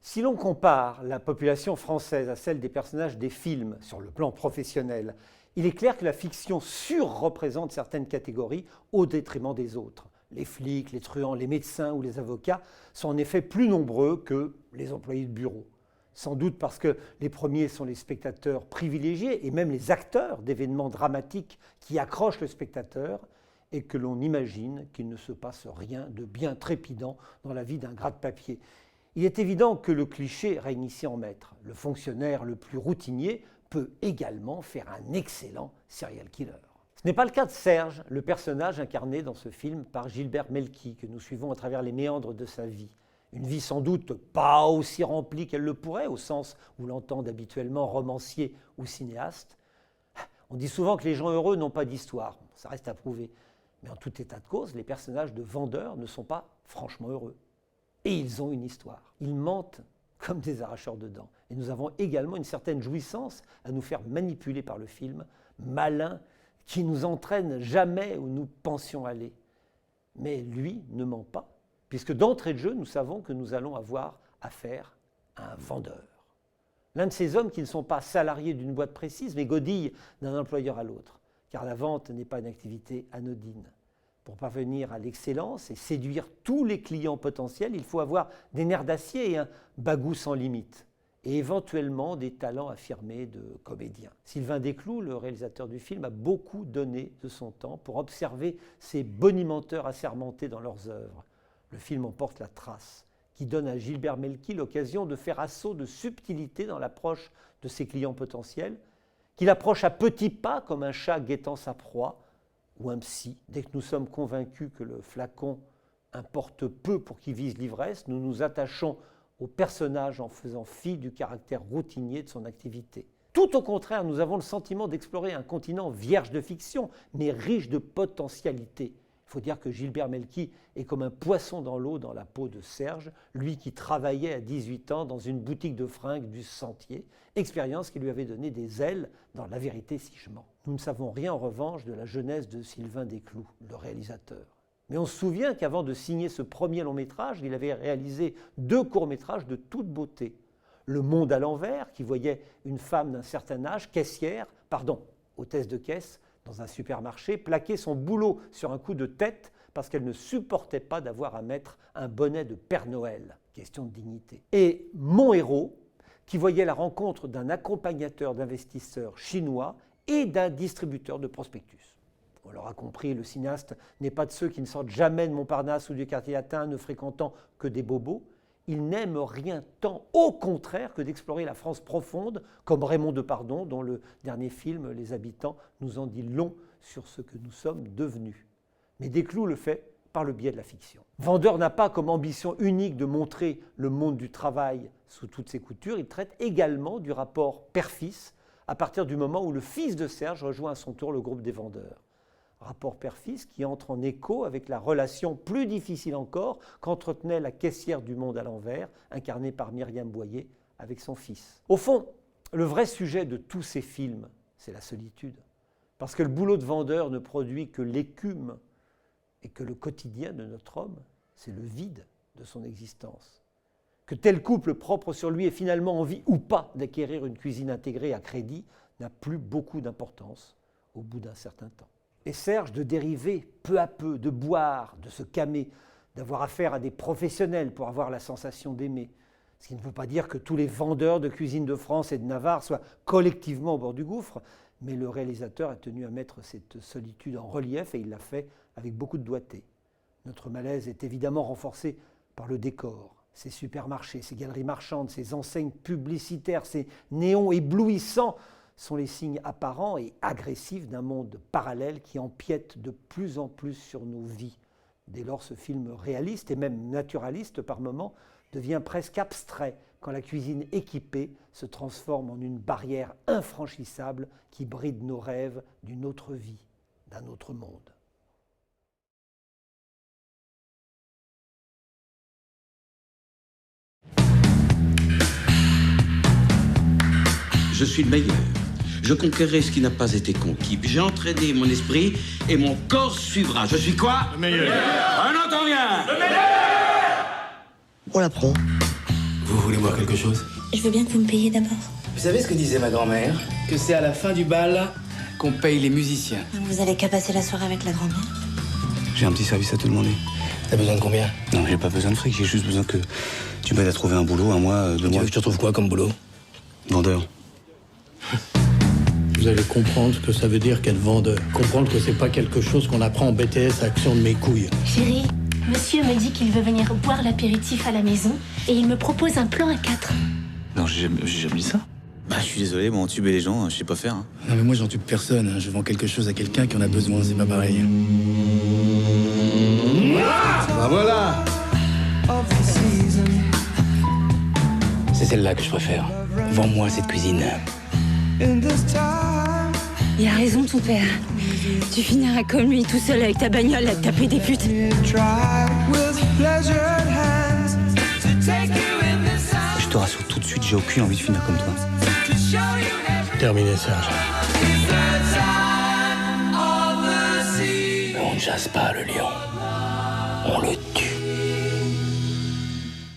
Si l'on compare la population française à celle des personnages des films sur le plan professionnel, il est clair que la fiction surreprésente certaines catégories au détriment des autres. Les flics, les truands, les médecins ou les avocats sont en effet plus nombreux que les employés de bureau. Sans doute parce que les premiers sont les spectateurs privilégiés et même les acteurs d'événements dramatiques qui accrochent le spectateur et que l'on imagine qu'il ne se passe rien de bien trépidant dans la vie d'un gratte-papier. Il est évident que le cliché règne ici en maître. Le fonctionnaire le plus routinier peut également faire un excellent serial killer. Ce n'est pas le cas de Serge, le personnage incarné dans ce film par Gilbert Melki, que nous suivons à travers les méandres de sa vie. Une vie sans doute pas aussi remplie qu'elle le pourrait, au sens où l'entendent habituellement romancier ou cinéaste. On dit souvent que les gens heureux n'ont pas d'histoire, ça reste à prouver. Mais en tout état de cause, les personnages de vendeurs ne sont pas franchement heureux. Et ils ont une histoire. Ils mentent comme des arracheurs de dents. Et nous avons également une certaine jouissance à nous faire manipuler par le film, malin, qui nous entraîne jamais où nous pensions aller. Mais lui ne ment pas, puisque d'entrée de jeu, nous savons que nous allons avoir affaire à un vendeur. L'un de ces hommes qui ne sont pas salariés d'une boîte précise, mais godillent d'un employeur à l'autre, car la vente n'est pas une activité anodine. Pour parvenir à l'excellence et séduire tous les clients potentiels, il faut avoir des nerfs d'acier et un bagou sans limite, et éventuellement des talents affirmés de comédien. Sylvain Desclous, le réalisateur du film, a beaucoup donné de son temps pour observer ces bonimenteurs assermentés dans leurs œuvres. Le film en porte la trace, qui donne à Gilbert Melki l'occasion de faire assaut de subtilité dans l'approche de ses clients potentiels, qu'il approche à petits pas comme un chat guettant sa proie, ou un psy. Dès que nous sommes convaincus que le flacon importe peu pour qu'il vise l'ivresse, nous nous attachons au personnage en faisant fi du caractère routinier de son activité. Tout au contraire, nous avons le sentiment d'explorer un continent vierge de fiction, mais riche de potentialités. Il faut dire que Gilbert Melki est comme un poisson dans l'eau dans la peau de Serge, lui qui travaillait à 18 ans dans une boutique de fringues du Sentier, expérience qui lui avait donné des ailes dans La vérité si je mens. Nous ne savons rien en revanche de la jeunesse de Sylvain Desclous, le réalisateur. Mais on se souvient qu'avant de signer ce premier long métrage, il avait réalisé 2 courts-métrages de toute beauté. Le Monde à l'envers, qui voyait une femme d'un certain âge, hôtesse de caisse, dans un supermarché, plaquer son boulot sur un coup de tête parce qu'elle ne supportait pas d'avoir à mettre un bonnet de Père Noël. Question de dignité. Et Mon héros, qui voyait la rencontre d'un accompagnateur d'investisseurs chinois et d'un distributeur de prospectus. On l'aura compris, le cinéaste n'est pas de ceux qui ne sortent jamais de Montparnasse ou du quartier latin, ne fréquentant que des bobos. Il n'aime rien tant, au contraire, que d'explorer la France profonde, comme Raymond Depardon, dont le dernier film, Les Habitants, nous en dit long sur ce que nous sommes devenus. Mais Desclous le fait par le biais de la fiction. Vendeur n'a pas comme ambition unique de montrer le monde du travail sous toutes ses coutures, il traite également du rapport père-fils à partir du moment où le fils de Serge rejoint à son tour le groupe des vendeurs. Rapport père-fils qui entre en écho avec la relation plus difficile encore qu'entretenait la caissière du Monde à l'envers, incarnée par Myriam Boyer, avec son fils. Au fond, le vrai sujet de tous ces films, c'est la solitude. Parce que le boulot de vendeur ne produit que l'écume et que le quotidien de notre homme, c'est le vide de son existence. Que tel couple propre sur lui ait finalement envie ou pas d'acquérir une cuisine intégrée à crédit n'a plus beaucoup d'importance au bout d'un certain temps. Et Serge de dériver peu à peu, de boire, de se calmer, d'avoir affaire à des professionnels pour avoir la sensation d'aimer. Ce qui ne veut pas dire que tous les vendeurs de cuisine de France et de Navarre soient collectivement au bord du gouffre, mais le réalisateur a tenu à mettre cette solitude en relief et il l'a fait avec beaucoup de doigté. Notre malaise est évidemment renforcé par le décor, ces supermarchés, ces galeries marchandes, ces enseignes publicitaires, ces néons éblouissants sont les signes apparents et agressifs d'un monde parallèle qui empiète de plus en plus sur nos vies. Dès lors, ce film réaliste et même naturaliste par moments devient presque abstrait quand la cuisine équipée se transforme en une barrière infranchissable qui bride nos rêves d'une autre vie, d'un autre monde. Je suis le meilleur. Je conquérai ce qui n'a pas été conquis. J'ai entraîné mon esprit et mon corps suivra. Je suis quoi? Le meilleur. On n'entend rien. Le meilleur. On l'apprend. Vous voulez boire quelque chose? Je veux bien que vous me payiez d'abord. Vous savez ce que disait ma grand-mère? Que c'est à la fin du bal qu'on paye les musiciens. Vous avez qu'à passer la soirée avec la grand-mère. J'ai un petit service à te demander. T'as besoin de combien? Non, j'ai pas besoin de fric, j'ai juste besoin que tu m'aides à trouver un boulot, un mois, 2 Tu mois. veux que je te trouve quoi comme boulot? Vendeur. Vous allez comprendre ce que ça veut dire qu'être vendeur. Comprendre que c'est pas quelque chose qu'on apprend en BTS Action de mes couilles. Chérie, monsieur me dit qu'il veut venir boire l'apéritif à la maison et il me propose un plan à 4. Non, j'ai jamais dit ça. Bah, je suis désolé, moi, on tue les gens, je sais pas faire. Hein. Non mais moi j'en tue personne, hein. Je vends quelque chose à quelqu'un qui en a besoin, c'est pas pareil. Bah voilà. C'est celle-là que je préfère. Vends-moi cette cuisine. Il a raison, ton père. Tu finiras comme lui, tout seul avec ta bagnole à te taper des putes. Je te rassure tout de suite, j'ai aucune envie de finir comme toi. Terminé, Serge. On ne chasse pas le lion. On le tue.